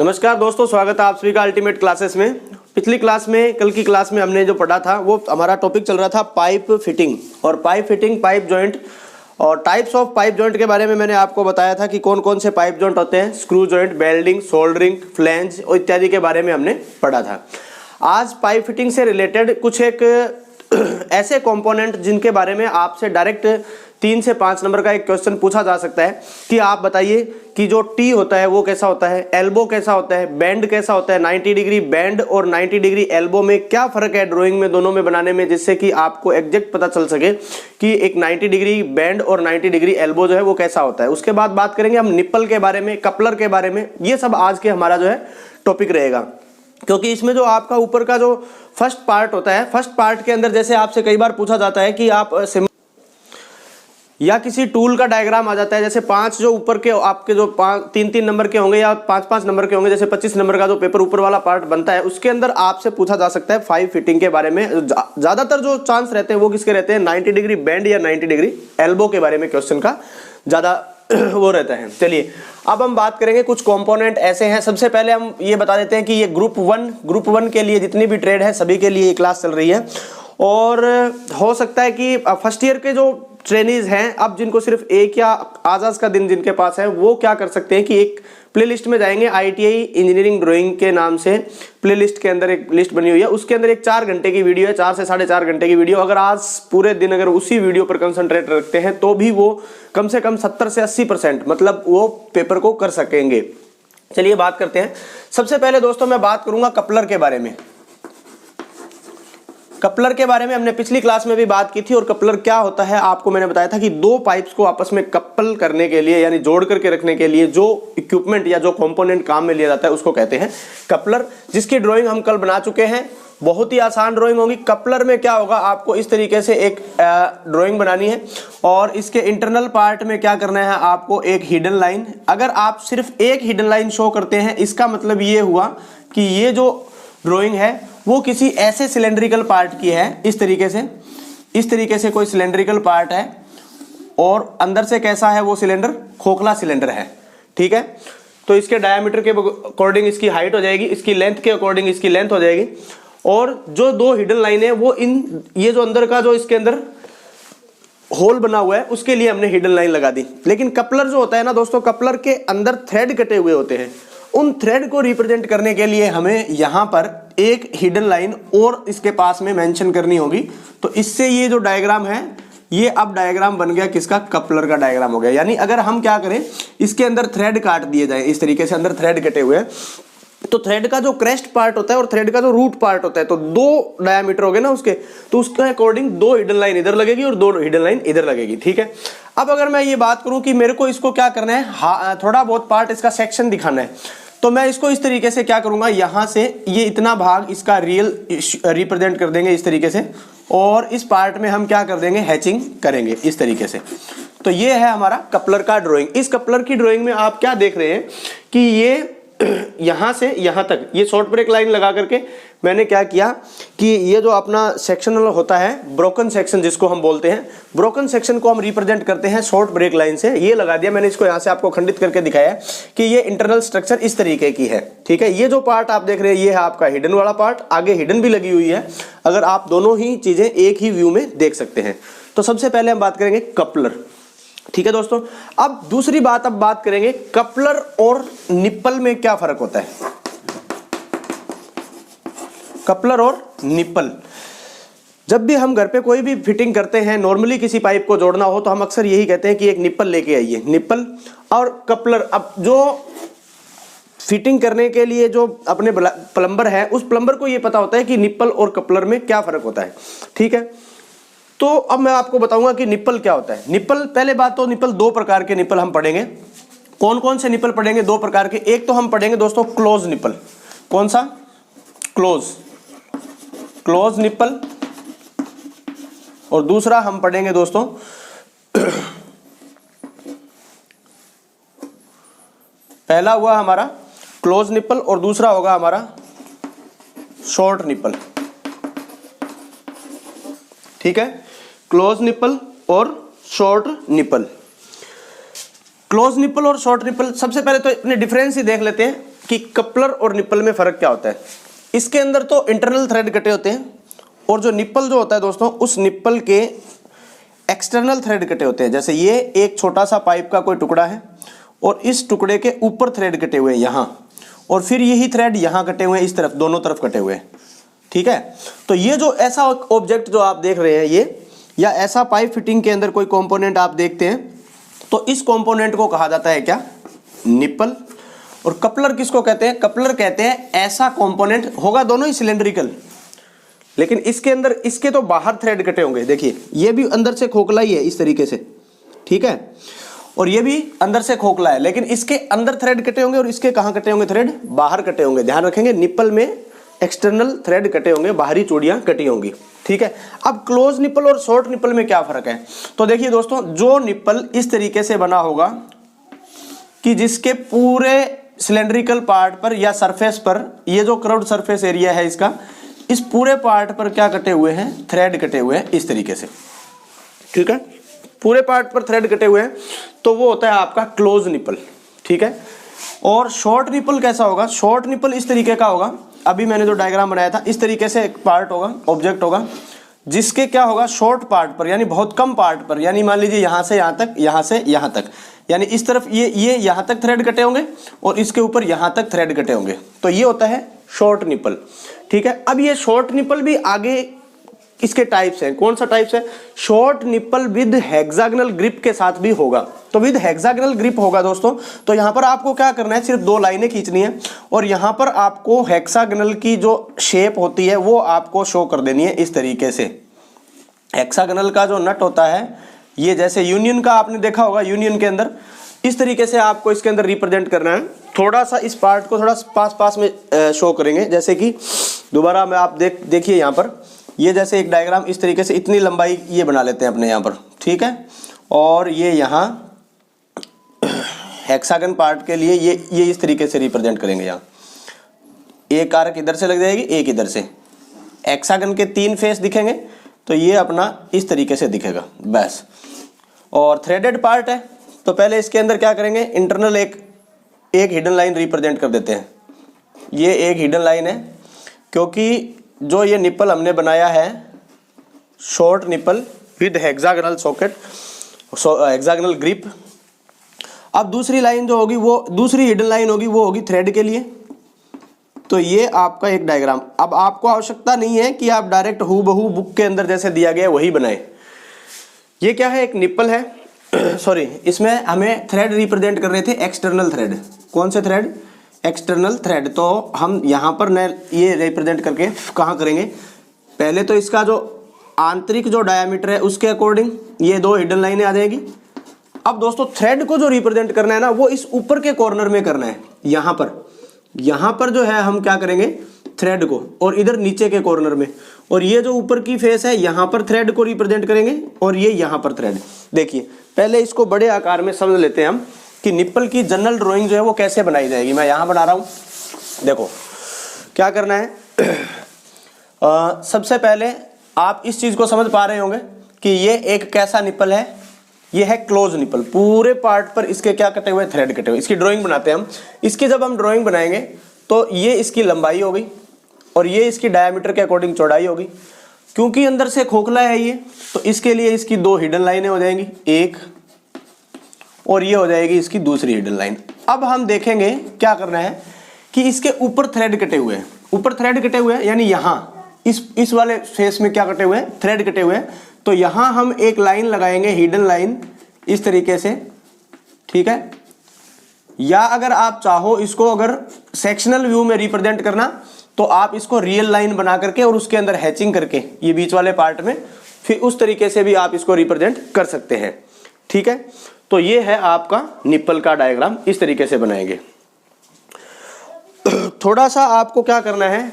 नमस्कार दोस्तों, स्वागत है आप सभी का अल्टीमेट क्लासेस में। पिछली क्लास में, कल की क्लास में हमने जो पढ़ा था वो हमारा टॉपिक चल रहा था पाइप फिटिंग और पाइप फिटिंग, पाइप जॉइंट और टाइप्स ऑफ पाइप जॉइंट के बारे में मैंने आपको बताया था कि कौन कौन से पाइप जॉइंट होते हैं। Screw joint, welding, soldering, flange और इत्यादि के बारे में हमने पढ़ा था। आज पाइप फिटिंग से रिलेटेड कुछ एक ऐसे कंपोनेंट जिनके बारे में आपसे डायरेक्ट 3 से 5 नंबर का एक क्वेश्चन पूछा जा सकता है कि आप बताइए कि जो टी होता है वो कैसा होता है, एल्बो कैसा होता है, बैंड कैसा होता है। 90 डिग्री बैंड और 90 डिग्री एल्बो में क्या फर्क है ड्राइंग में, दोनों में बनाने में, जिससे कि आपको एग्जैक्ट पता चल सके कि एक 90 डिग्री बैंड और 90 डिग्री एल्बो जो है वो कैसा होता है। उसके बाद बात करेंगे हम निप्पल के बारे में, कपलर के बारे में। ये सब आज के हमारा जो है टॉपिक रहेगा, क्योंकि इसमें जो आपका ऊपर का जो फर्स्ट पार्ट होता है, फर्स्ट पार्ट के अंदर जैसे आपसे कई बार पूछा जाता है कि आप या किसी टूल का डायग्राम आ जाता है, जैसे 5 जो ऊपर के आपके जो 3-3 नंबर के होंगे या 5-5 नंबर के होंगे, जैसे 25 नंबर का जो पेपर ऊपर वाला पार्ट बनता है, उसके अंदर आपसे पूछा जा सकता है पाइप फिटिंग के बारे में। ज्यादातर जो चांस रहते हैं वो किसके रहते हैं, 90 डिग्री बैंड या 90 डिग्री एल्बो के बारे में क्वेश्चन का ज्यादा वो रहता है। चलिए अब हम बात करेंगे, कुछ कंपोनेंट ऐसे हैं। सबसे पहले हम ये बता देते हैं कि ये ग्रुप वन के लिए जितनी भी ट्रेड है सभी के लिए ये क्लास चल रही है। और हो सकता है कि फर्स्ट ईयर के जो ट्रेनीज हैं, अब जिनको सिर्फ एक या आजाद का दिन जिनके पास है, वो क्या कर सकते हैं कि एक प्लेलिस्ट में जाएंगे, ITI इंजीनियरिंग ड्राइंग के नाम से प्लेलिस्ट के अंदर एक लिस्ट बनी हुई है। उसके अंदर एक 4 घंटे की वीडियो है, 4 से 4.5 घंटे की वीडियो। अगर आज पूरे दिन अगर उसी वीडियो पर कंसंट्रेट रखते हैं तो भी वो कम से कम 70 से 80% मतलब वो पेपर को कर सकेंगे। चलिए बात करते हैं। सबसे पहले दोस्तों मैं बात करूंगा कपलर के बारे में। कपलर के बारे में हमने पिछली क्लास में भी बात की थी। और कपलर क्या होता है आपको मैंने बताया था कि दो पाइप्स को आपस में कपल करने के लिए, यानी जोड़ करके रखने के लिए जो इक्विपमेंट या जो कंपोनेंट काम में लिया जाता है उसको कहते हैं कपलर, जिसकी ड्राइंग हम कल बना चुके हैं। बहुत ही आसान ड्राइंग होगी। कपलर में क्या होगा, आपको इस तरीके से एक ड्राइंग बनानी है और इसके इंटरनल पार्ट में क्या करना है, आपको एक हिडन लाइन। अगर आप सिर्फ एक हिडन लाइन शो करते हैं, इसका मतलब ये हुआ कि ये जो ड्राइंग है वो किसी ऐसे सिलेंड्रिकल पार्ट की है। इस तरीके से कोई सिलेंड्रिकल पार्ट है और अंदर से कैसा है वो सिलेंडर, खोखला सिलेंडर है। ठीक है, तो इसके डायमीटर के अकॉर्डिंग इसकी हाइट हो जाएगी, इसकी लेंथ के अकॉर्डिंग इसकी लेंथ हो जाएगी। और जो दो हिडन लाइन है वो ये जो अंदर का जो इसके अंदर होल बना हुआ है उसके लिए हमने हिडन लाइन लगा दी। लेकिन कपलर जो होता है ना दोस्तों, कपलर के अंदर थ्रेड कटे हुए होते हैं। उन थ्रेड को रिप्रेजेंट करने के लिए हमें यहां पर एक हिडन लाइन और इसके पास में मेंशन करनी होगी। तो इससे ये जो डायग्राम है ये अब डायग्राम बन गया किसका, कपलर का डायग्राम हो गया। यानी अगर हम क्या करें, इसके अंदर थ्रेड काट दिए जाए, इस तरीके से अंदर थ्रेड कटे हुए हैं, तो थ्रेड का जो क्रेस्ट पार्ट होता है और थ्रेड का जो रूट पार्ट होता है, तो 2 डायमीटर हो गए ना उसके, तो उसके अकॉर्डिंग 2 हिडन लाइन इधर लगेगी और 2 हिडन लाइन इधर लगेगी। ठीक है, अब अगर मैं ये बात करूं कि मेरे को इसको क्या करना है, थोड़ा बहुत पार्ट इसका सेक्शन दिखाना है, तो मैं इसको इस तरीके से क्या करूंगा, यहां से ये इतना भाग इसका रियल रिप्रेजेंट कर देंगे इस तरीके से, और इस पार्ट में हम क्या कर देंगे, हैचिंग करेंगे इस तरीके से। तो ये है हमारा कपलर का ड्राइंग। इस कपलर की ड्राइंग में आप क्या देख रहे हैं कि ये यहां से यहां तक ये शॉर्ट ब्रेक लाइन लगा करके मैंने क्या किया कि ये जो अपना सेक्शनल होता है, ब्रोकन सेक्शन जिसको हम बोलते हैं, ब्रोकन सेक्शन को हम रिप्रेजेंट करते हैं शॉर्ट ब्रेक लाइन से। ये लगा दिया मैंने, इसको यहां से आपको खंडित करके दिखाया कि ये इंटरनल स्ट्रक्चर इस तरीके की है। ठीक है, ये जो पार्ट आप देख रहे हैं ये है आपका हिडन वाला पार्ट, आगे हिडन भी लगी हुई है। अगर आप दोनों ही चीजें एक ही व्यू में देख सकते हैं। तो सबसे पहले हम बात करेंगे कपलर। ठीक है दोस्तों, अब दूसरी बात अब बात करेंगे कपलर और निप्पल में क्या फर्क होता है। कपलर और निप्पल, जब भी हम घर पे कोई भी फिटिंग करते हैं, नॉर्मली किसी पाइप को जोड़ना हो तो हम अक्सर यही कहते हैं कि एक निप्पल लेके आइए। निप्पल और कपलर, अब जो फिटिंग करने के लिए जो अपने प्लम्बर है उस प्लम्बर को ये पता होता है कि निप्पल और कपलर में क्या फर्क होता है। ठीक है, तो अब मैं आपको बताऊंगा कि निप्पल क्या होता है। निप्पल, पहले बात तो निप्पल 2 प्रकार के निप्पल हम पढ़ेंगे। कौन कौन से निप्पल पढ़ेंगे, 2 प्रकार के। एक तो हम पढ़ेंगे दोस्तों क्लोज निप्पल। कौन सा, क्लोज निप्पल। और दूसरा हम पढ़ेंगे दोस्तों पहला हुआ हमारा क्लोज निप्पल और दूसरा होगा हमारा शॉर्ट निप्पल। ठीक है, क्लोज निप्पल और शॉर्ट निप्पल। क्लोज निप्पल और शॉर्ट निप्पल, सबसे पहले तो अपने डिफरेंस ही देख लेते हैं। कि कपलर और निप्पल में फ़र्क क्या होता है। इसके अंदर तो इंटरनल थ्रेड कटे होते हैं और जो निप्पल जो होता है दोस्तों, उस निप्पल के एक्सटर्नल थ्रेड कटे होते हैं। जैसे ये एक छोटा सा पाइप का कोई टुकड़ा है और इस टुकड़े के ऊपर थ्रेड कटे हुए हैं यहाँ, और फिर यही थ्रेड यहाँ कटे हुए हैं, इस तरफ दोनों तरफ कटे हुए हैं। ठीक है, तो ये जो ऐसा ऑब्जेक्ट जो आप देख रहे हैं ये, या ऐसा पाइप फिटिंग के अंदर कोई कंपोनेंट आप देखते हैं, तो इस कंपोनेंट को कहा जाता है क्या, निप्पल। और कपलर किसको कहते हैं, कपलर कहते हैं ऐसा कंपोनेंट होगा, दोनों ही सिलेंड्रिकल, लेकिन इसके अंदर इसके तो बाहर थ्रेड कटे होंगे। देखिए ये भी अंदर से खोखला ही है इस तरीके से, ठीक है, और ये भी अंदर से खोखला है, लेकिन इसके अंदर थ्रेड कटे होंगे और इसके कहाँ कटे होंगे, थ्रेड बाहर कटे होंगे। ध्यान रखेंगे, निप्पल में एक्सटर्नल थ्रेड कटे होंगे, बाहरी चूड़ियां कटी होंगी। ठीक है, अब क्लोज निप्पल और शॉर्ट निप्पल में क्या फर्क है, तो देखिए दोस्तों, जो निप्पल इस तरीके से बना होगा कि जिसके पूरे सिलेंड्रिकल पार्ट पर या सरफेस पर, ये जो कर्व्ड सरफेस एरिया है इसका, इस पूरे पार्ट पर क्या कटे हुए हैं, थ्रेड कटे हुए हैं इस तरीके से। ठीक है, पूरे पार्ट पर थ्रेड कटे हुए हैं, तो वो होता है आपका क्लोज निप्पल। ठीक है, और शॉर्ट निप्पल कैसा होगा, शॉर्ट निप्पल इस तरीके का होगा, अभी मैंने जो डायग्राम बनाया था इस तरीके से एक पार्ट होगा, ऑब्जेक्ट होगा, जिसके क्या होगा, शॉर्ट पार्ट पर यानी बहुत कम पार्ट पर, यानी मान लीजिए यहाँ से यहाँ तक, यहाँ से यहाँ तक, यानी इस तरफ ये यहाँ तक थ्रेड कटे होंगे और इसके ऊपर यहाँ तक थ्रेड कटे होंगे, तो ये होता है शॉर्ट निप्पल। ठीक है, अब ये शॉर्ट निप्पल भी आगे इसके टाइप्स हैं। कौन सा टाइप्स है, short nipple with hexagonal grip के साथ भी होगा। तो विद हेक्सागोनल ग्रिप होगा दोस्तों, तो यहाँ पर आपको क्या करना है, सिर्फ 2 लाइनें खींचनी है और यहाँ पर आपको हेक्सागोनल की जो शेप होती है वो आपको शो कर देनी है इस तरीके से। हेक्सागोनल का जो नट होता है, ये जैसे यूनियन का आपने देखा होगा, यूनियन के अंदर इस तरीके से आपको इसके अंदर रिप्रेजेंट करना है। थोड़ा सा इस पार्ट को थोड़ा पास में शो करेंगे, जैसे कि दोबारा में आप देखिए यहाँ पर, ये जैसे एक डायग्राम इस तरीके से, इतनी लंबाई ये बना लेते हैं अपने यहाँ पर। ठीक है, और ये यहाँ हेक्सागन पार्ट के लिए ये इस तरीके से रिप्रेजेंट करेंगे। यहाँ एक आर्क इधर से लग जाएगी, एक इधर से, हेक्सागन के 3 फेस दिखेंगे, तो ये अपना इस तरीके से दिखेगा बस। और थ्रेडेड पार्ट है, तो पहले इसके अंदर क्या करेंगे, इंटरनल एक हिडन लाइन रिप्रेजेंट कर देते हैं। ये एक हिडन लाइन है, क्योंकि जो ये निप्पल हमने बनाया है short nipple with hexagonal socket, hexagonal grip. अब दूसरी लाइन जो होगी, वो दूसरी हिडन लाइन होगी, वो होगी थ्रेड के लिए। तो ये आपका एक डायग्राम। अब आपको आवश्यकता नहीं है कि आप डायरेक्ट हूबहू बुक के अंदर जैसे दिया गया वही बनाए। ये क्या है, एक निप्पल है सॉरी, इसमें हमें थ्रेड रिप्रेजेंट कर रहे थे, एक्सटर्नल थ्रेड। कौन से थ्रेड, एक्सटर्नल थ्रेड। तो हम यहाँ पर न ये रिप्रेजेंट करके कहाँ करेंगे, पहले तो इसका जो आंतरिक जो डायामीटर है उसके अकॉर्डिंग ये 2 हिडन लाइनें आ जाएगी। अब दोस्तों थ्रेड को जो रिप्रेजेंट करना है ना, वो इस ऊपर के कॉर्नर में करना है। यहाँ पर जो है हम क्या करेंगे, थ्रेड को, और इधर नीचे के कॉर्नर में, और ये जो ऊपर की फेस है यहाँ पर थ्रेड को रिप्रेजेंट करेंगे, और ये यहाँ पर थ्रेड। देखिए पहले इसको बड़े आकार में समझ लेते हैं हम कि निप्पल की जनरल ड्राइंग जो है वो कैसे बनाई जाएगी। मैं यहाँ बना रहा हूँ, देखो क्या करना है। सबसे पहले आप इस चीज़ को समझ पा रहे होंगे कि ये एक कैसा निप्पल है, ये है क्लोज निप्पल। पूरे पार्ट पर इसके क्या कटे हुए, थ्रेड कटे हुए। इसकी ड्राइंग बनाते हैं हम। इसकी जब हम ड्राइंग बनाएंगे तो ये इसकी लंबाई हो गई और ये इसकी डायमीटर के अकॉर्डिंग चौड़ाई होगी। क्योंकि अंदर से खोखला है ये, तो इसके लिए इसकी 2 हिडन लाइनें हो जाएंगी, एक, और ये हो जाएगी इसकी दूसरी हिडन लाइन। अब हम देखेंगे क्या करना है कि इसके ऊपर थ्रेड कटे हुए हैं, ऊपर थ्रेड कटे हुए हैं, यानी यहाँ इस वाले फेस में क्या कटे हुए हैं, थ्रेड कटे हुए हैं। तो यहाँ हम एक लाइन लगाएंगे, हिडन लाइन, इस तरीके से। ठीक है, या अगर आप चाहो इसको अगर सेक्शनल व्यू में रिप्रेजेंट करना, तो आप इसको रियल लाइन बना करके और उसके अंदर हैचिंग करके ये बीच वाले पार्ट में, फिर उस तरीके से भी आप इसको रिप्रेजेंट कर सकते हैं। ठीक है, तो ये है आपका निप्पल का डायग्राम, इस तरीके से बनाएंगे। थोड़ा सा आपको क्या करना है,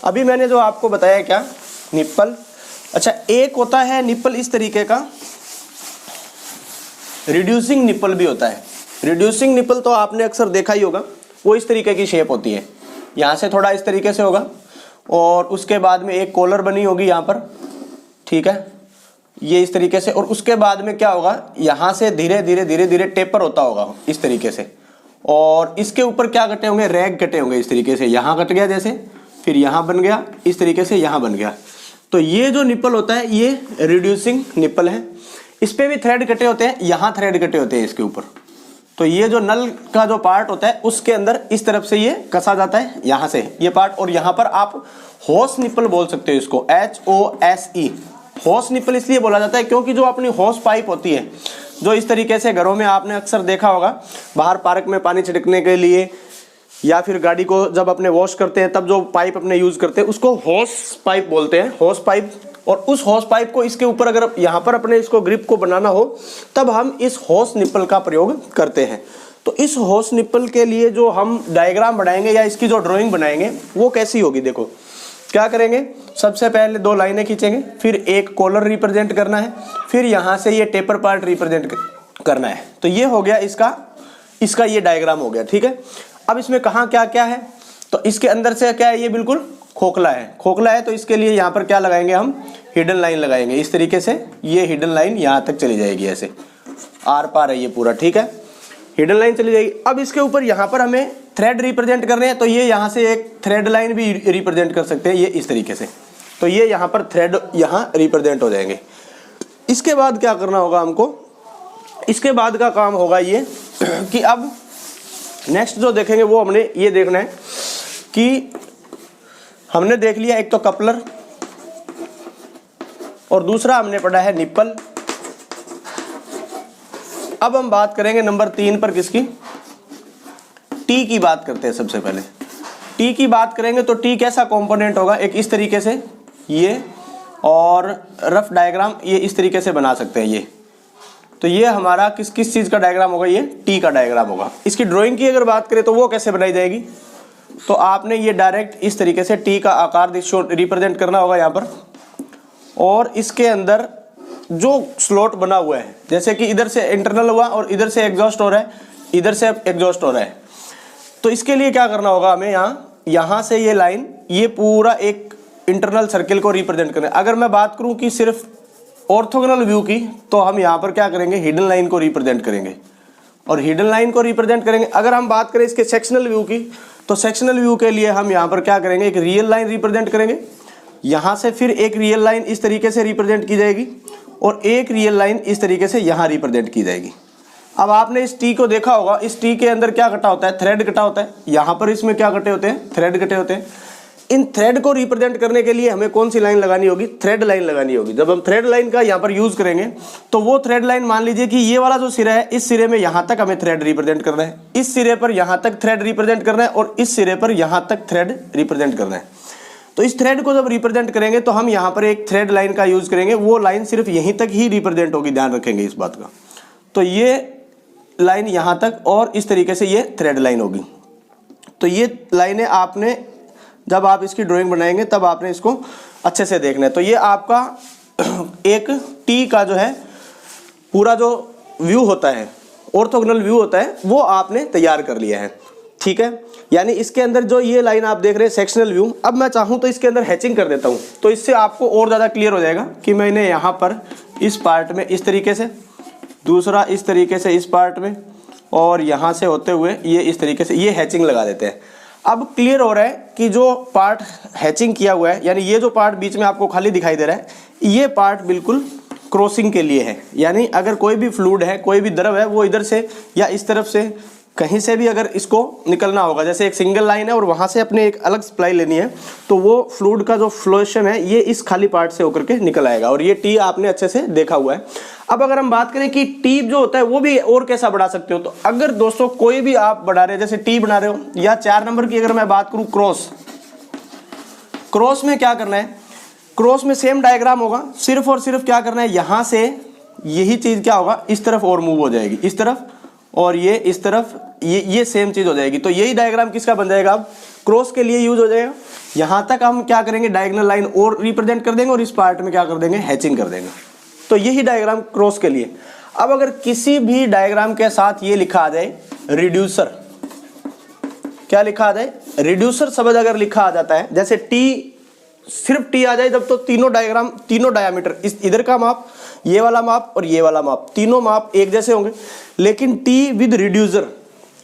अभी मैंने जो आपको बताया क्या, निप्पल। अच्छा, एक होता है निप्पल इस तरीके का, रिड्यूसिंग निप्पल भी होता है। रिड्यूसिंग निप्पल तो आपने अक्सर देखा ही होगा, वो इस तरीके की शेप होती है, यहाँ से थोड़ा इस तरीके से होगा और उसके बाद में एक कॉलर बनी होगी यहाँ पर। ठीक है, ये इस तरीके से, और उसके बाद में क्या होगा, यहाँ से धीरे धीरे टेपर होता होगा इस तरीके से, और इसके ऊपर क्या कटे होंगे, रैग कटे होंगे इस तरीके से, यहाँ कट गया जैसे, फिर यहाँ बन गया, इस तरीके से यहाँ बन गया। तो ये जो निप्पल होता है ये रिड्यूसिंग निप्पल है। इस पे भी थ्रेड कटे होते हैं, यहाँ थ्रेड कटे होते हैं इसके ऊपर। तो ये जो नल का जो पार्ट होता है उसके अंदर इस तरफ से ये कसा जाता है, यहाँ से ये पार्ट, और यहाँ पर आप होस निप्पल बोल सकते हो इसको, HOSE। होस निप्पल इसलिए बोला जाता है क्योंकि जो अपनी होस पाइप होती है, जो इस तरीके से घरों में आपने अक्सर देखा होगा, बाहर पार्क में पानी छिड़कने के लिए या फिर गाड़ी को जब अपने वॉश करते हैं तब जो पाइप अपने यूज करते हैं उसको होस पाइप बोलते हैं, होस पाइप। और उस होस पाइप को इसके ऊपर अगर यहाँ पर अपने इसको ग्रिप को बनाना हो तब हम इस होस निप्पल का प्रयोग करते हैं। तो इस होस निप्पल के लिए जो हम डायग्राम बनाएंगे या इसकी जो ड्राइंग बनाएंगे वो कैसी होगी, देखो क्या करेंगे, सबसे पहले 2 लाइनें खींचेंगे, फिर एक कॉलर रिप्रेजेंट करना है, फिर यहाँ से ये टेपर पार्ट रिप्रेजेंट करना है। तो ये हो गया इसका ये डायग्राम हो गया, ठीक है। अब इसमें कहाँ क्या क्या है, तो इसके अंदर से क्या है, ये बिल्कुल खोखला है, खोखला है। तो इसके लिए यहाँ पर क्या लगाएंगे, हम हिडन लाइन लगाएंगे इस तरीके से, ये हिडन लाइन यहाँ तक चली जाएगी, ऐसे आर पार है ये पूरा, ठीक है, हिडन लाइन चली जाएगी। अब इसके ऊपर यहाँ पर हमें थ्रेड रिप्रेजेंट करने हैं, तो ये यहाँ से एक थ्रेड लाइन भी रिप्रेजेंट कर सकते हैं, ये इस तरीके से। तो ये यहाँ पर थ्रेड यहाँ रिप्रेजेंट हो जाएंगे। इसके बाद क्या करना होगा हमको, इसके बाद का काम होगा ये कि अब नेक्स्ट जो देखेंगे वो हमने ये देखना है कि हमने देख लिया एक तो कपलर और दूसरा हमने पढ़ा है निप्पल। अब हम बात करेंगे नंबर 3 पर, किसकी, टी की बात करते हैं। सबसे पहले टी की बात करेंगे तो टी कैसा कंपोनेंट होगा, एक इस तरीके से ये, और रफ डायग्राम ये इस तरीके से बना सकते हैं ये। तो ये हमारा किस किस चीज़ का डायग्राम होगा, ये टी का डायग्राम होगा। इसकी ड्राइंग की अगर बात करें तो वो कैसे बनाई जाएगी, तो आपने ये डायरेक्ट इस तरीके से टी का आकार रिप्रेजेंट करना होगा यहाँ पर, और इसके अंदर जो स्लॉट बना हुआ है, जैसे कि इधर से इंटरनल हुआ और इधर से एग्जॉस्ट हो रहा है, इधर से एग्जॉस्ट हो रहा है। तो इसके लिए क्या करना होगा हमें, यहाँ से ये लाइन, ये पूरा एक इंटरनल सर्किल को रिप्रेजेंट करना है। अगर मैं बात करूँ कि सिर्फ ऑर्थोगोनल व्यू की, तो हम यहाँ पर क्या करेंगे, हिडन लाइन को रिप्रेजेंट करेंगे, और हिडन लाइन को रिप्रेजेंट करेंगे। अगर हम बात करें इसके सेक्शनल व्यू की, तो सेक्शनल व्यू के लिए हम यहाँ पर क्या करेंगे, एक रियल लाइन रिप्रेजेंट करेंगे, यहाँ से फिर एक रियल लाइन इस तरीके से रिप्रेजेंट की जाएगी, और एक रियल लाइन इस तरीके से यहाँ रिप्रेजेंट की जाएगी। अब आपने इस टी को देखा होगा, इस टी के अंदर क्या कटा होता है, थ्रेड कटा होता है। यहाँ पर इसमें क्या कटे होते हैं, थ्रेड कटे होते हैं। इन थ्रेड को रिप्रेजेंट करने के लिए हमें कौन सी लाइन लगानी होगी, थ्रेड लाइन लगानी होगी। जब हम थ्रेड लाइन का यहाँ पर यूज करेंगे तो वो थ्रेड लाइन, मान लीजिए कि ये वाला जो सिरा है, इस सिरे में यहाँ तक हमें थ्रेड रिप्रेजेंट करना है, इस सिरे पर यहाँ तक थ्रेड रिप्रेजेंट करना है, और इस सिरे पर यहाँ तक थ्रेड रिप्रेजेंट करना है। तो इस थ्रेड को जब रिप्रेजेंट करेंगे तो हम यहाँ पर एक थ्रेड लाइन का यूज करेंगे, वो लाइन सिर्फ यहीं तक ही रिप्रेजेंट होगी, ध्यान रखेंगे इस बात का। तो ये लाइन यहाँ तक, और इस तरीके से ये थ्रेड लाइन होगी। तो ये लाइनें आपने, जब आप इसकी ड्राइंग बनाएंगे तब आपने इसको अच्छे से देखना है। तो ये आपका एक टी का जो है पूरा जो व्यू होता है, ऑर्थोगोनल व्यू होता है, वो आपने तैयार कर लिया है, ठीक है। यानी इसके अंदर जो ये लाइन आप देख रहे हैं सेक्शनल व्यू, अब मैं चाहूँ तो इसके अंदर हैचिंग कर देता हूँ, तो इससे आपको और ज़्यादा क्लियर हो जाएगा कि मैंने यहाँ पर इस पार्ट में इस तरीके से, दूसरा इस तरीके से इस पार्ट में, और यहाँ से होते हुए ये इस तरीके से, ये हैचिंग लगा देते हैं। अब क्लियर हो रहा है कि जो पार्ट हैचिंग किया हुआ है, यानी ये जो पार्ट बीच में आपको खाली दिखाई दे रहा है, ये पार्ट बिल्कुल क्रॉसिंग के लिए है। यानी अगर कोई भी फ्लूइड है, कोई भी द्रव है, वो इधर से या इस तरफ से कहीं से भी अगर इसको निकलना होगा, जैसे एक सिंगल लाइन है और वहाँ से अपने एक अलग सप्लाई लेनी है, तो वो फ्लूइड का जो फ्लोशन है ये इस खाली पार्ट से होकर के निकल आएगा। और ये टी आपने अच्छे से देखा हुआ है। अब अगर हम बात करें कि टी जो होता है वो भी और कैसा बढ़ा सकते हो, तो अगर दोस्तों कोई भी आप बढ़ा रहे हो, जैसे टी बना रहे हो, या 4 नंबर की अगर मैं बात करूँ क्रॉस में क्या करना है, क्रॉस में सेम डायग्राम होगा, सिर्फ और सिर्फ क्या करना है, यहाँ से यही चीज़ क्या होगा, इस तरफ और मूव हो जाएगी, इस तरफ, और ये इस तरफ, ये सेम चीज़ हो जाएगी। तो यही डायग्राम किसका बन जाएगा, अब क्रॉस के लिए यूज हो जाएगा। यहाँ तक हम क्या करेंगे, डायगोनल लाइन और रिप्रेजेंट कर देंगे, और इस पार्ट में क्या कर देंगे, हैचिंग कर देंगे। तो यही डायग्राम क्रॉस के लिए। अब अगर किसी भी डायग्राम के साथ ये लिखा आ जाए रिड्यूसर, क्या लिखा आ जाए, रिड्यूसर शब्द अगर लिखा आ जाता है, जैसे टी, सिर्फ टी आ जाए जब, तो तीनों डायग्राम, तीनों डायामीटर, इस इधर का माप, ये वाला माप और ये वाला माप, तीनों माप एक जैसे होंगे। लेकिन T with reducer,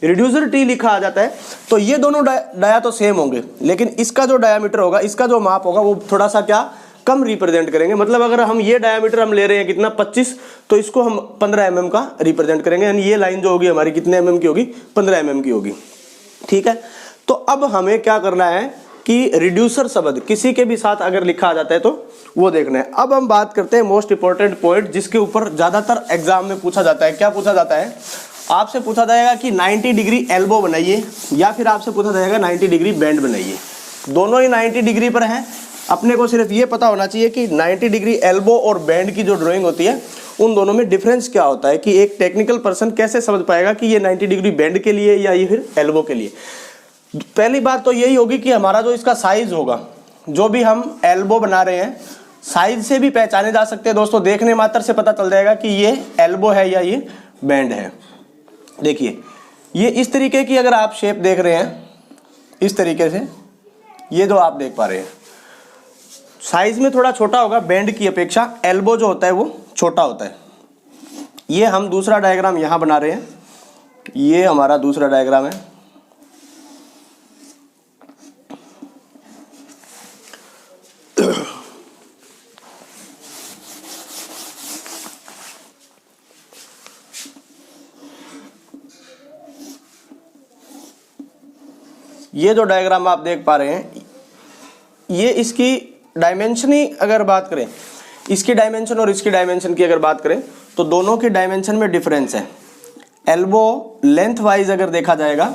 reducer T लिखा आ जाता है, तो ये दोनों डाया तो सेम होंगे, लेकिन इसका जो डायामीटर होगा, इसका जो माप होगा वो थोड़ा सा क्या कम रिप्रेजेंट करेंगे। मतलब अगर हम ये डायामीटर हम ले रहे हैं कितना 25, तो इसको हम 15 mm का रिप्रेजेंट करेंगे, यानी ये लाइन जो होगी हमारी कितने mm की होगी, 15 mm की होगी। ठीक है, तो अब हमें क्या करना है कि रिड्यूसर शब्द किसी के भी साथ अगर लिखा आ जाता है तो वो देखना है। अब हम बात करते हैं मोस्ट इंपॉर्टेंट पॉइंट, जिसके ऊपर ज्यादातर एग्जाम में पूछा जाता है। क्या पूछा जाता है? आपसे पूछा जाएगा कि 90 डिग्री एल्बो बनाइए, या फिर आपसे पूछा जाएगा 90 डिग्री बैंड बनाइए। दोनों ही 90 डिग्री पर हैं। अपने को सिर्फ ये पता होना चाहिए कि 90 डिग्री एल्बो और बैंड की जो ड्राइंग होती है उन दोनों में डिफरेंस क्या होता है, कि एक टेक्निकल पर्सन कैसे समझ पाएगा कि ये 90 डिग्री बैंड के लिए या ये फिर एल्बो के लिए। पहली बात तो यही होगी कि हमारा जो इसका साइज होगा, जो भी हम एल्बो बना रहे हैं साइज से भी पहचाने जा सकते हैं दोस्तों। देखने मात्र से पता चल जाएगा कि ये एल्बो है या ये बैंड है। देखिए ये इस तरीके की अगर आप शेप देख रहे हैं, इस तरीके से ये जो आप देख पा रहे हैं, साइज में थोड़ा छोटा होगा बैंड की अपेक्षा, एल्बो जो होता है वो छोटा होता है। ये हम दूसरा डायग्राम यहाँ बना रहे हैं, ये हमारा दूसरा डायग्राम है। ये जो डायग्राम आप देख पा रहे हैं, ये इसकी डायमेंशन ही अगर बात करें, इसकी डायमेंशन और इसकी डायमेंशन की अगर बात करें तो दोनों की डायमेंशन में डिफरेंस है। एल्बो लेंथ वाइज अगर देखा जाएगा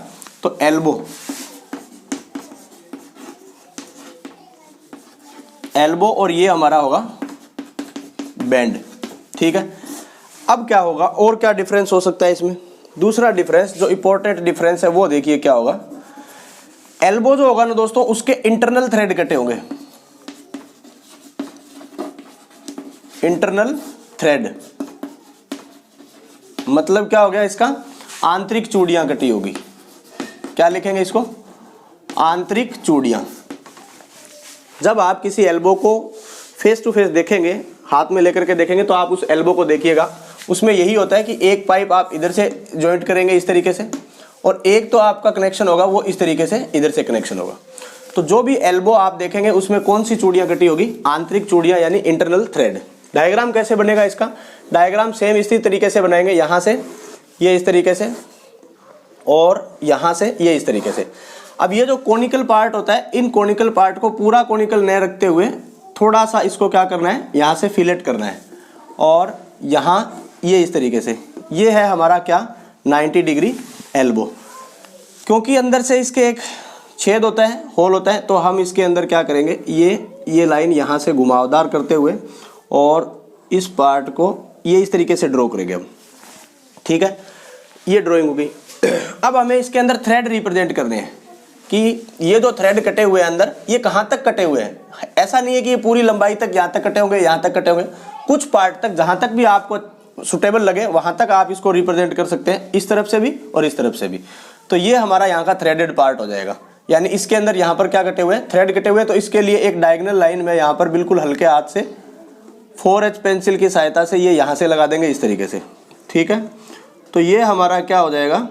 तो एल्बो और ये हमारा होगा बैंड। ठीक है, अब क्या होगा और क्या डिफरेंस हो सकता है इसमें? दूसरा डिफरेंस जो इंपॉर्टेंट डिफरेंस है वो देखिए क्या होगा। एल्बो जो होगा ना दोस्तों, उसके इंटरनल थ्रेड कटे होंगे। इंटरनल थ्रेड मतलब क्या हो गया इसका? आंतरिक चूड़ियां कटी होगी। क्या लिखेंगे इसको? आंतरिक चूड़ियां। जब आप किसी एल्बो को फेस टू फेस देखेंगे, हाथ में लेकर के देखेंगे, तो आप उस एल्बो को देखिएगा, उसमें यही होता है कि एक पाइप आप इधर से ज्वाइंट करेंगे इस तरीके से, और एक तो आपका कनेक्शन होगा वो इस तरीके से इधर से कनेक्शन होगा। तो जो भी एल्बो आप देखेंगे उसमें कौन सी चूड़ियां कटी होगी? आंतरिक चूड़ियां, यानी इंटरनल थ्रेड। डायग्राम कैसे बनेगा इसका? डायग्राम सेम इसी तरीके से बनाएंगे, यहां से ये इस तरीके से और यहां से ये इस तरीके से। अब ये जो कोनिकल पार्ट होता है, इन कोनिकल पार्ट को पूरा कोनिकल न रखते हुए थोड़ा सा इसको क्या करना है, यहां से फिलेट करना है, और यहां ये इस तरीके से। ये है हमारा क्या? 90 डिग्री एल्बो। क्योंकि अंदर से इसके एक छेद होता है, होल होता है, तो हम इसके अंदर क्या करेंगे, ये लाइन यहाँ से घुमावदार करते हुए और इस पार्ट को ये इस तरीके से ड्रॉ करेंगे हम। ठीक है, ये ड्राइंग हो गई। अब हमें इसके अंदर थ्रेड रिप्रेजेंट करने हैं कि ये जो थ्रेड कटे हुए हैं अंदर, ये कहाँ तक कटे हुए हैं। ऐसा नहीं है कि ये पूरी लंबाई तक यहाँ तक कटे होंगे, यहाँ तक कटे होंगे, कुछ पार्ट तक, जहाँ तक भी आपको सुटेबल लगे वहां तक आप इसको रिप्रेजेंट कर सकते हैं, इस तरफ से भी और इस तरफ से भी। तो ये हमारा यहाँ का थ्रेडेड पार्ट हो जाएगा। यानी इसके अंदर यहाँ पर क्या कटे हुए हैं? थ्रेड कटे हुए हैं। तो इसके लिए एक डायगोनल लाइन में यहाँ पर बिल्कुल हल्के हाथ से 4H पेंसिल की सहायता से ये यहाँ से लगा देंगे इस तरीके से। ठीक है, तो ये हमारा क्या हो जाएगा।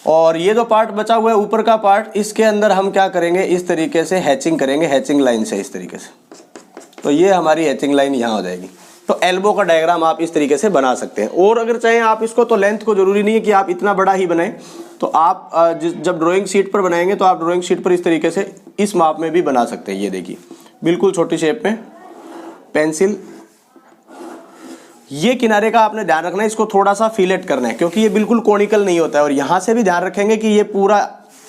और ये जो पार्ट बचा हुआ है ऊपर का पार्ट, इसके अंदर हम क्या करेंगे, इस तरीके से हैचिंग करेंगे, हैचिंग लाइन से इस तरीके से। तो ये हमारी हैचिंग लाइन यहाँ हो जाएगी। तो एल्बो का डायग्राम आप इस तरीके से बना सकते हैं। और अगर चाहें आप इसको, तो लेंथ को जरूरी नहीं है कि आप इतना बड़ा ही बनाएं, तो आप जब ड्राइंग शीट पर बनाएंगे तो आप ड्राइंग शीट पर इस तरीके से इस माप में भी बना सकते हैं। ये देखिए बिल्कुल छोटी शेप में पेंसिल। ये किनारे का आपने ध्यान रखना है, इसको थोड़ा सा फिलेट करना है क्योंकि ये बिल्कुल कोनिकल नहीं होता है। और यहाँ से भी ध्यान रखेंगे कि ये पूरा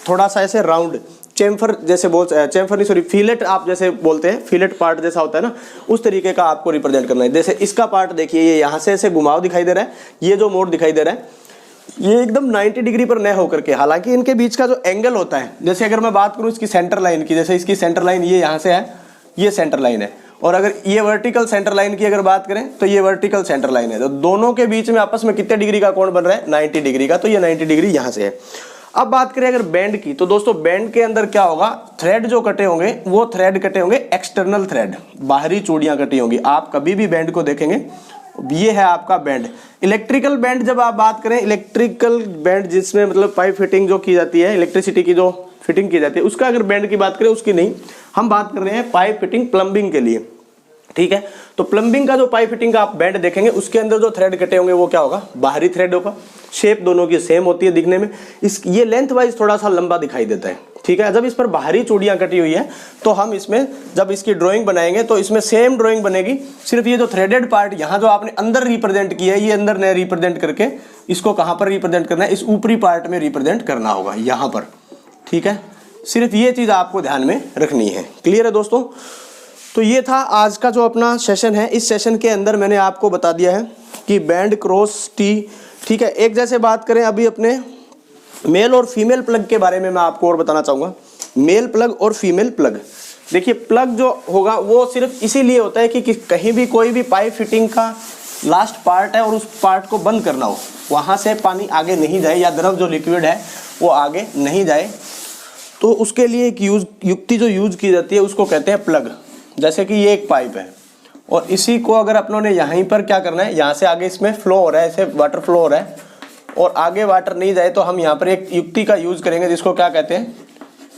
थोड़ा सा ऐसे राउंड चेम्फर जैसे चेम्फर नहीं, सॉरी, फिलेट आप जैसे बोलते हैं, फिलेट पार्ट जैसा होता है ना, उस तरीके का आपको रिप्रेजेंट करना है। जैसे इसका पार्ट देखिए, ये यहाँ से ऐसे घुमाव दिखाई दे रहा है, ये जो मोड़ दिखाई दे रहा है, ये एकदम 90 डिग्री पर न होकर के, हालांकि इनके बीच का जो एंगल होता है, जैसे अगर मैं बात करूँ इसकी सेंटर लाइन की, जैसे इसकी सेंटर लाइन ये यहाँ से है, ये सेंटर लाइन है, और अगर ये वर्टिकल सेंटर लाइन की अगर बात करें तो ये वर्टिकल सेंटर लाइन है। तो दोनों के बीच में आपस में कितने डिग्री का कोण बन रहा है? 90 डिग्री का। तो ये 90 डिग्री यहाँ से है। अब बात करें अगर बैंड की, तो दोस्तों बैंड के अंदर क्या होगा, थ्रेड जो कटे होंगे वो थ्रेड कटे होंगे एक्सटर्नल थ्रेड, बाहरी चूड़ियां कटी होंगी। आप कभी भी बैंड को देखेंगे ये है आपका बैंड। इलेक्ट्रिकल बैंड जब आप बात करें, इलेक्ट्रिकल बैंड जिसमें मतलब पाइप फिटिंग जो की जाती है, इलेक्ट्रिसिटी की जो फिटिंग की जाती है, उसका अगर बैंड की बात करें, उसकी नहीं, हम बात कर रहे हैं पाइप फिटिंग प्लम्बिंग के लिए, ठीक है। तो प्लम्बिंग का जो पाइप फिटिंग का आप बैंड देखेंगे, उसके अंदर जो थ्रेड कटे होंगे वो क्या होगा, बाहरी थ्रेड होगा। शेप दोनों की सेम होती है दिखने में, ये लेंथ वाइज थोड़ा सा लंबा दिखाई देता है, ठीक है। जब इस पर बाहरी चूड़ियां कटी हुई है तो हम इसमें जब इसकी ड्राइंग बनाएंगे तो इसमें सेम ड्राइंग बनेगी, सिर्फ ये जो थ्रेडेड पार्ट यहाँ जो आपने अंदर रिप्रेजेंट किया है, ये अंदर ने रिप्रेजेंट करके इसको कहाँ पर रिप्रेजेंट करना है, इस ऊपरी पार्ट में रिप्रेजेंट करना होगा, यहाँ पर, ठीक है। सिर्फ ये चीज़ आपको ध्यान में रखनी है। क्लियर है दोस्तों? तो ये था आज का जो अपना सेशन है। इस सेशन के अंदर मैंने आपको बता दिया है कि बैंड, क्रॉस, टी, ठीक है। एक जैसे बात करें अभी अपने मेल और फीमेल प्लग के बारे में मैं आपको और बताना चाहूँगा। मेल प्लग और फीमेल प्लग, देखिए प्लग जो होगा वो सिर्फ इसीलिए होता है कि कहीं भी कोई भी पाइप फिटिंग का लास्ट पार्ट है और उस पार्ट को बंद करना हो, वहाँ से पानी आगे नहीं जाए या द्रव जो लिक्विड है वो आगे नहीं जाए, तो उसके लिए एक युक्ति जो यूज की जाती है उसको कहते हैं प्लग। जैसे कि ये एक पाइप है और इसी को अगर अपनों ने यहीं पर क्या करना है, यहाँ से आगे इसमें फ्लो हो रहा है, ऐसे वाटर फ्लो हो रहा है और आगे वाटर नहीं जाए, तो हम यहाँ पर एक युक्ति का यूज करेंगे जिसको क्या कहते हैं,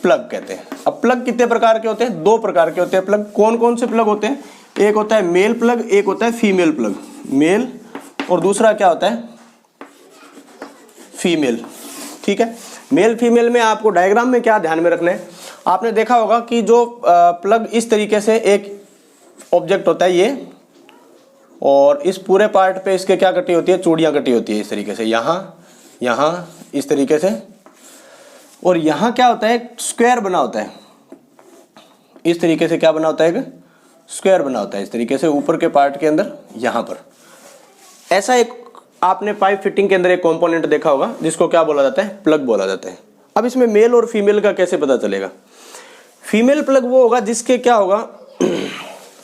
प्लग कहते हैं। अब प्लग कितने प्रकार के होते हैं? 2 प्रकार के होते हैं प्लग। कौन कौन से प्लग होते हैं? एक होता है मेल प्लग, एक होता है फीमेल प्लग। मेल और दूसरा क्या होता है, फीमेल, ठीक है। मेल फीमेल में आपको डायग्राम में क्या ध्यान में रखना है, आपने देखा होगा कि जो प्लग इस तरीके से एक ऑब्जेक्ट होता है ये, और इस पूरे पार्ट पे इसके क्या कटी होती है, चूड़ियाँ कटी होती है इस तरीके से, यहाँ इस तरीके से, और यहाँ क्या होता है, स्क्वायर बना होता है इस तरीके से। क्या बना होता है, स्क्वायर बना होता है इस तरीके से ऊपर के पार्ट के अंदर, यहाँ पर। ऐसा एक आपने पाइप फिटिंग के अंदर एक कंपोनेंट देखा होगा जिसको क्या बोला जाता है, प्लग बोला जाता है। अब इसमें मेल और फीमेल का कैसे पता चलेगा? फीमेल प्लग वो होगा जिसके क्या होगा,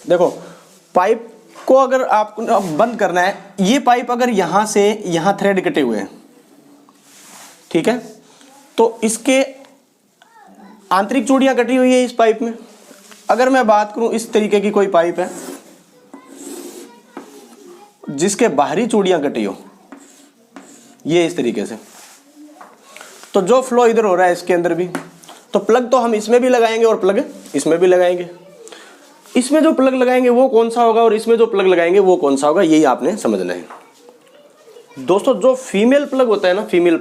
देखो पाइप को अगर आपको बंद करना है, ये पाइप अगर यहाँ से यहाँ थ्रेड कटे हुए हैं, ठीक है, तो इसके आंतरिक चूड़ियाँ कटी हुई है इस पाइप में। अगर मैं बात करूं इस तरीके की कोई पाइप है जिसके बाहरी चूड़ियां कटी हो, ये इस तरीके से, तो जो फ्लो इधर हो रहा है इसके अंदर भी, तो प्लग तो हम इसमें भी लगाएंगे और प्लग इसमें भी लगाएंगे। इसमें जो प्लग लगाएंगे वो कौन सा होगा और इसमें जो प्लग लगाएंगे वो कौन सा होगा, यही आपने समझना है दोस्तों। जो फीमेल प्लग होता है ना, फीमेल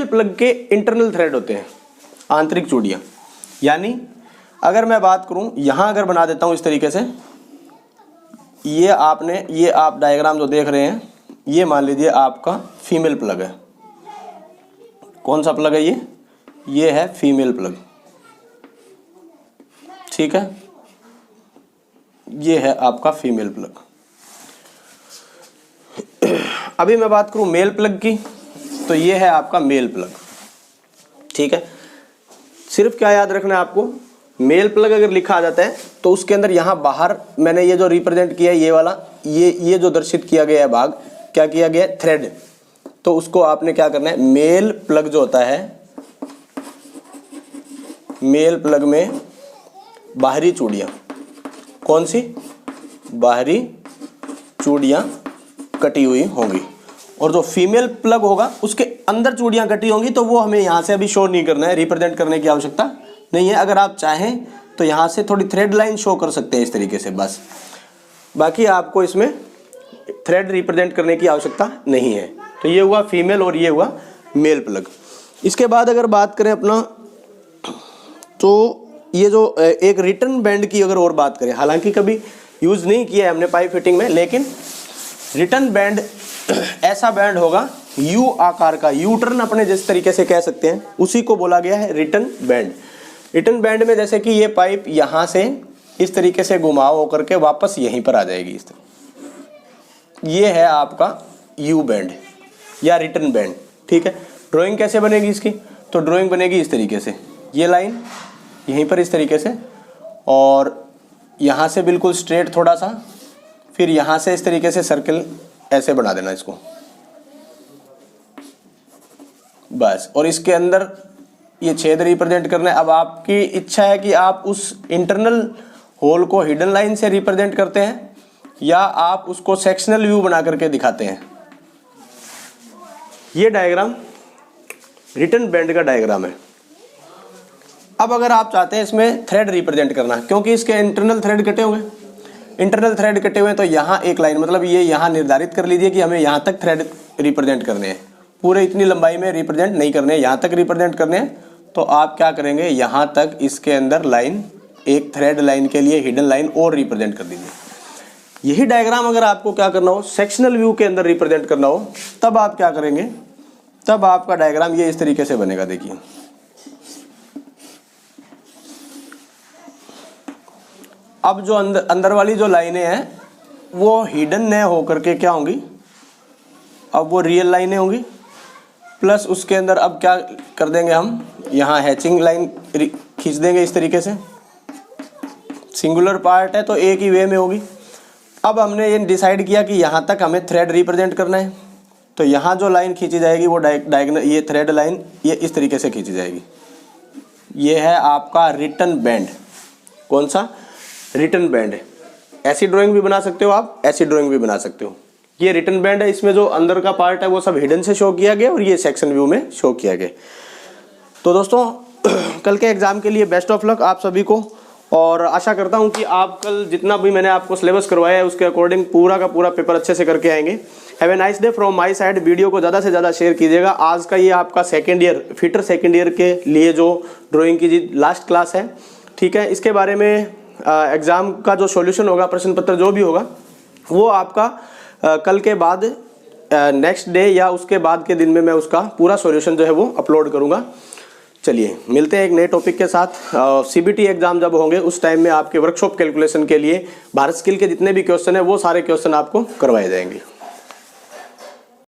प्लग के इंटरनल थ्रेड होते हैं, आंतरिक चूड़ियाँ। यानी अगर मैं बात करूं, यहाँ अगर बना देता हूं इस तरीके से, ये आप डायग्राम जो देख रहे हैं, ये मान लीजिए आपका फीमेल प्लग है। कौन सा प्लग है ये है फीमेल प्लग, ठीक है। ये है आपका फीमेल प्लग। अभी मैं बात करूं मेल प्लग की, तो ये है आपका मेल प्लग, ठीक है। सिर्फ क्या याद रखना है आपको, मेल प्लग अगर लिखा आ जाता है तो उसके अंदर यहाँ बाहर मैंने ये जो रिप्रेजेंट किया है, ये वाला, ये जो दर्शित किया गया है भाग, क्या किया गया है, थ्रेड, तो उसको आपने क्या करना है, मेल प्लग जो होता है, मेल प्लग में बाहरी चूड़ियाँ, कौन सी, बाहरी चूड़ियाँ कटी हुई होंगी, और जो फीमेल प्लग होगा उसके अंदर चूड़ियाँ कटी होंगी, तो वो हमें यहाँ से अभी शो नहीं करना है, रिप्रेजेंट करने की आवश्यकता नहीं है। अगर आप चाहें तो यहाँ से थोड़ी थ्रेड लाइन शो कर सकते हैं इस तरीके से, बस। बाकी आपको इसमें थ्रेड रिप्रेजेंट करने की आवश्यकता नहीं है। तो ये हुआ फीमेल और ये हुआ मेल प्लग। इसके बाद अगर बात करें अपना, तो ये जो एक रिटर्न बैंड की अगर और बात करें, हालांकि कभी यूज़ नहीं किया है हमने पाइप फिटिंग में, लेकिन रिटर्न बैंड ऐसा बैंड होगा यू आकार का, यू टर्न अपने जिस तरीके से कह सकते हैं, उसी को बोला गया है रिटर्न बैंड। रिटर्न बैंड में जैसे कि ये पाइप यहाँ से इस तरीके से घुमाव होकर के वापस यहीं पर आ जाएगी इस तरह, ये है आपका यू बैंड या रिटर्न बैंड, ठीक है। ड्राइंग कैसे बनेगी इसकी, तो ड्राइंग बनेगी इस तरीके से, ये लाइन यहीं पर इस तरीके से, और यहाँ से बिल्कुल स्ट्रेट थोड़ा सा, फिर यहाँ से इस तरीके से सर्कल ऐसे बना देना इसको, बस। और इसके अंदर ये छेद रिप्रेजेंट करना है। अब आपकी इच्छा है कि आप उस इंटरनल होल को हिडन लाइन से रिप्रेजेंट करते हैं या आप उसको सेक्शनल व्यू बना करके दिखाते हैं। ये डायग्राम रिटर्न बैंड का डायग्राम है। अब अगर आप चाहते हैं इसमें थ्रेड रिप्रेजेंट करना, क्योंकि इसके इंटरनल थ्रेड कटे हुए हैं, इंटरनल थ्रेड कटे हुए हैं, तो यहाँ एक लाइन, मतलब ये यहाँ निर्धारित कर लीजिए कि हमें यहाँ तक थ्रेड रिप्रेजेंट करने हैं, पूरे इतनी लंबाई में रिप्रेजेंट नहीं करने हैं, यहाँ तक रिप्रेजेंट करने हैं। तो आप क्या करेंगे, यहाँ तक इसके अंदर लाइन, एक थ्रेड लाइन के लिए हिडन लाइन और रिप्रेजेंट कर दीजिए। यही डायग्राम अगर आपको क्या करना हो, सेक्शनल व्यू के अंदर रिप्रेजेंट करना हो, तब आप क्या करेंगे, तब आपका डायग्राम ये इस तरीके से बनेगा। देखिए अब जो अंदर वाली जो लाइनें हैं वो हिडन न होकर के क्या होंगी, अब वो रियल लाइनें होंगी, प्लस उसके अंदर अब क्या कर देंगे हम, यहाँ हैचिंग लाइन खींच देंगे इस तरीके से। सिंगुलर पार्ट है तो एक ही वे में होगी। अब हमने ये डिसाइड किया कि यहाँ तक हमें थ्रेड रिप्रेजेंट करना है, तो यहाँ जो लाइन खींची जाएगी वो डायगोनल, ये थ्रेड लाइन ये इस तरीके से खींची जाएगी। ये है आपका रिटर्न बैंड। कौन सा, रिटर्न बैंड। ऐसी ड्राइंग भी बना सकते हो आप, ऐसी ड्राइंग भी बना सकते हो। ये रिटर्न बैंड है, इसमें जो अंदर का पार्ट है वो सब हिडन से शो किया गया और ये सेक्शन व्यू में शो किया गया। तो दोस्तों कल के एग्जाम के लिए बेस्ट ऑफ लक आप सभी को, और आशा करता हूँ कि आप कल जितना भी मैंने आपको सिलेबस करवाया है उसके अकॉर्डिंग पूरा का पूरा पेपर अच्छे से करके आएंगे। Have a nice day from my side. Video को ज़्यादा से ज़्यादा शेयर कीजिएगा। आज का ये आपका second year, fitter second year के लिए जो ड्राइंग की लास्ट क्लास है, ठीक है, इसके बारे में एग्ज़ाम का जो सॉल्यूशन होगा, प्रश्न पत्र जो भी होगा, वो आपका कल के बाद नेक्स्ट डे या उसके बाद के दिन में मैं उसका पूरा सॉल्यूशन जो है वो अपलोड करूँगा। चलिए मिलते हैं एक नए टॉपिक के साथ। सीबीटी एग्जाम जब होंगे उस टाइम में आपके वर्कशॉप कैलकुलेशन के लिए भारत स्किल के जितने भी क्वेश्चन है वो सारे क्वेश्चन आपको करवाए जाएंगे।